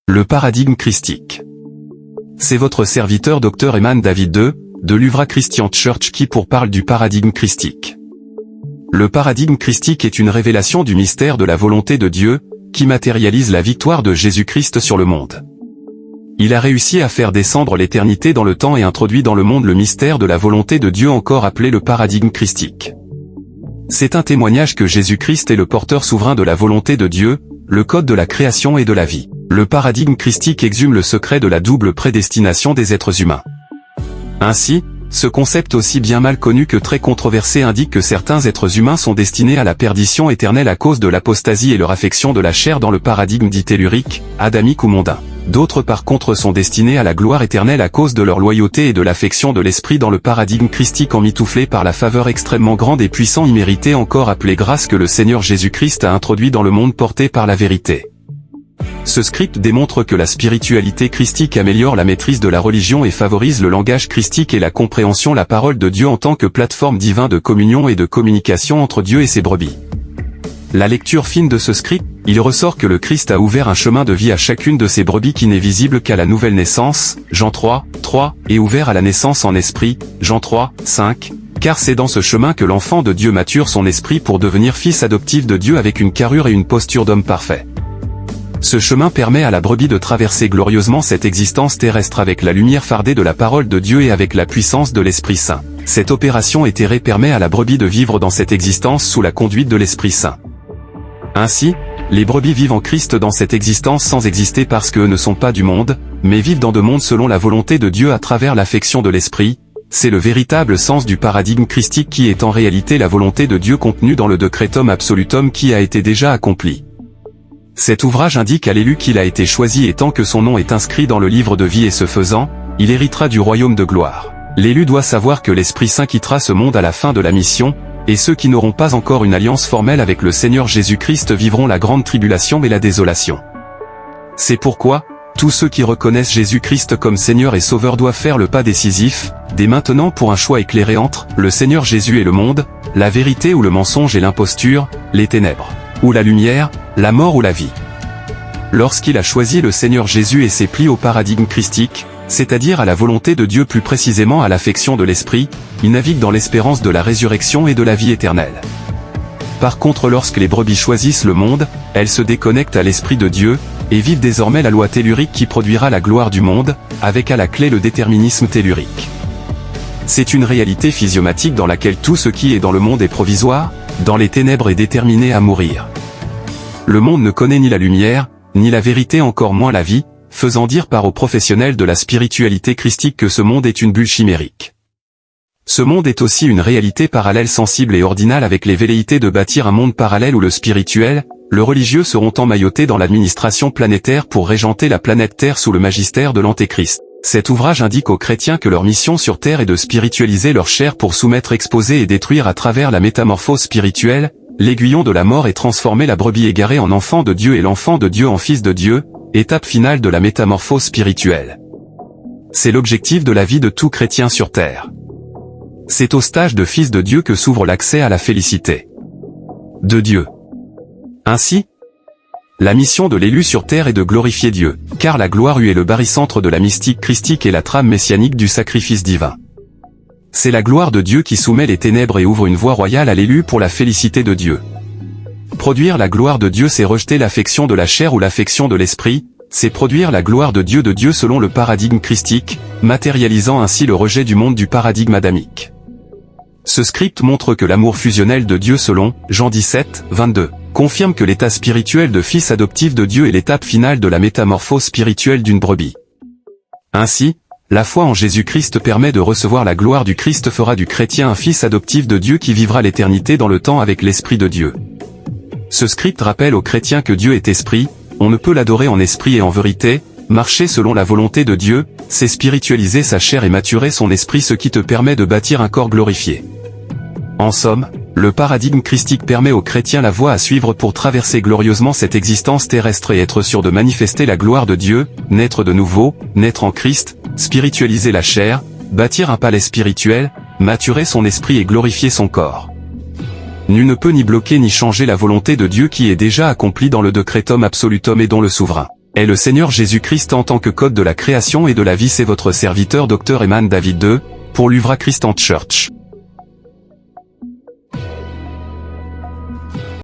Le paradigme christique. C'est votre serviteur Dr Eman David II, de l'Uvra Christian Church qui parle du paradigme christique. Le paradigme christique est une révélation du mystère de la volonté de Dieu, qui matérialise la victoire de Jésus-Christ sur le monde. Il a réussi à faire descendre l'éternité dans le temps et introduit dans le monde le mystère de la volonté de Dieu, encore appelé le paradigme christique. C'est un témoignage que Jésus-Christ est le porteur souverain de la volonté de Dieu, le code de la création et de la vie. Le paradigme christique exhume le secret de la double prédestination des êtres humains. Ainsi, ce concept aussi bien mal connu que très controversé indique que certains êtres humains sont destinés à la perdition éternelle à cause de l'apostasie et leur affection de la chair dans le paradigme dit tellurique, adamique ou mondain. D'autres par contre sont destinés à la gloire éternelle à cause de leur loyauté et de l'affection de l'esprit dans le paradigme christique emmitouflé par la faveur extrêmement grande et puissante imméritée encore appelée grâce que le Seigneur Jésus-Christ a introduit dans le monde porté par la vérité. Ce script démontre que la spiritualité christique améliore la maîtrise de la religion et favorise le langage christique et la compréhension la parole de Dieu en tant que plateforme divine de communion et de communication entre Dieu et ses brebis. La lecture fine de ce script, il ressort que le Christ a ouvert un chemin de vie à chacune de ses brebis qui n'est visible qu'à la nouvelle naissance, Jean 3, 3, et ouvert à la naissance en esprit, Jean 3, 5, car c'est dans ce chemin que l'enfant de Dieu mature son esprit pour devenir fils adoptif de Dieu avec une carrure et une posture d'homme parfait. Ce chemin permet à la brebis de traverser glorieusement cette existence terrestre avec la lumière fardée de la parole de Dieu et avec la puissance de l'Esprit Saint. Cette opération éthérée permet à la brebis de vivre dans cette existence sous la conduite de l'Esprit Saint. Ainsi, les brebis vivent en Christ dans cette existence sans exister parce qu'eux ne sont pas du monde, mais vivent dans deux mondes selon la volonté de Dieu à travers l'affection de l'Esprit. C'est le véritable sens du paradigme christique qui est en réalité la volonté de Dieu contenue dans le Decretum Absolutum qui a été déjà accompli. Cet ouvrage indique à l'élu qu'il a été choisi et tant que son nom est inscrit dans le livre de vie et ce faisant, il héritera du royaume de gloire. L'élu doit savoir que l'Esprit Saint quittera ce monde à la fin de la mission, et ceux qui n'auront pas encore une alliance formelle avec le Seigneur Jésus-Christ vivront la grande tribulation et la désolation. C'est pourquoi, tous ceux qui reconnaissent Jésus-Christ comme Seigneur et Sauveur doivent faire le pas décisif, dès maintenant pour un choix éclairé entre le Seigneur Jésus et le monde, la vérité ou le mensonge et l'imposture, les ténèbres, ou la lumière, la mort ou la vie. Lorsqu'il a choisi le Seigneur Jésus et s'est plié au paradigme christique, c'est-à-dire à la volonté de Dieu plus précisément à l'affection de l'Esprit, il navigue dans l'espérance de la résurrection et de la vie éternelle. Par contre lorsque les brebis choisissent le monde, elles se déconnectent à l'Esprit de Dieu, et vivent désormais la loi tellurique qui produira la gloire du monde, avec à la clé le déterminisme tellurique. C'est une réalité physiomatique dans laquelle tout ce qui est dans le monde est provisoire, dans les ténèbres est déterminé à mourir. Le monde ne connaît ni la lumière, ni la vérité encore moins la vie, faisant dire par aux professionnels de la spiritualité christique que ce monde est une bulle chimérique. Ce monde est aussi une réalité parallèle sensible et ordinale avec les velléités de bâtir un monde parallèle où le spirituel, le religieux seront emmaillotés dans l'administration planétaire pour régenter la planète Terre sous le magistère de l'Antéchrist. Cet ouvrage indique aux chrétiens que leur mission sur Terre est de spiritualiser leur chair pour soumettre, exposer et détruire à travers la métamorphose spirituelle, l'aiguillon de la mort et transformer la brebis égarée en enfant de Dieu et l'enfant de Dieu en fils de Dieu, étape finale de la métamorphose spirituelle. C'est l'objectif de la vie de tout chrétien sur Terre. C'est au stage de fils de Dieu que s'ouvre l'accès à la félicité de Dieu. Ainsi, la mission de l'élu sur Terre est de glorifier Dieu, car la gloire est le barycentre de la mystique christique et la trame messianique du sacrifice divin. C'est la gloire de Dieu qui soumet les ténèbres et ouvre une voie royale à l'élu pour la félicité de Dieu. Produire la gloire de Dieu, c'est rejeter l'affection de la chair ou l'affection de l'esprit, c'est produire la gloire de Dieu selon le paradigme christique, matérialisant ainsi le rejet du monde du paradigme adamique. Ce script montre que l'amour fusionnel de Dieu selon Jean 17, 22, confirme que l'état spirituel de fils adoptif de Dieu est l'étape finale de la métamorphose spirituelle d'une brebis. Ainsi, la foi en Jésus-Christ permet de recevoir la gloire du Christ, fera du chrétien un fils adoptif de Dieu qui vivra l'éternité dans le temps avec l'Esprit de Dieu. Ce script rappelle aux chrétiens que Dieu est esprit, on ne peut l'adorer en esprit et en vérité, marcher selon la volonté de Dieu, c'est spiritualiser sa chair et maturer son esprit, ce qui te permet de bâtir un corps glorifié. En somme, le paradigme christique permet aux chrétiens la voie à suivre pour traverser glorieusement cette existence terrestre et être sûr de manifester la gloire de Dieu, naître de nouveau, naître en Christ, spiritualiser la chair, bâtir un palais spirituel, maturer son esprit et glorifier son corps. Nul ne peut ni bloquer ni changer la volonté de Dieu qui est déjà accomplie dans le Decretum Absolutum et dont le souverain est le Seigneur Jésus-Christ en tant que code de la création et de la vie. C'est votre serviteur Dr Eman David II, pour l'Uvra Christian Church.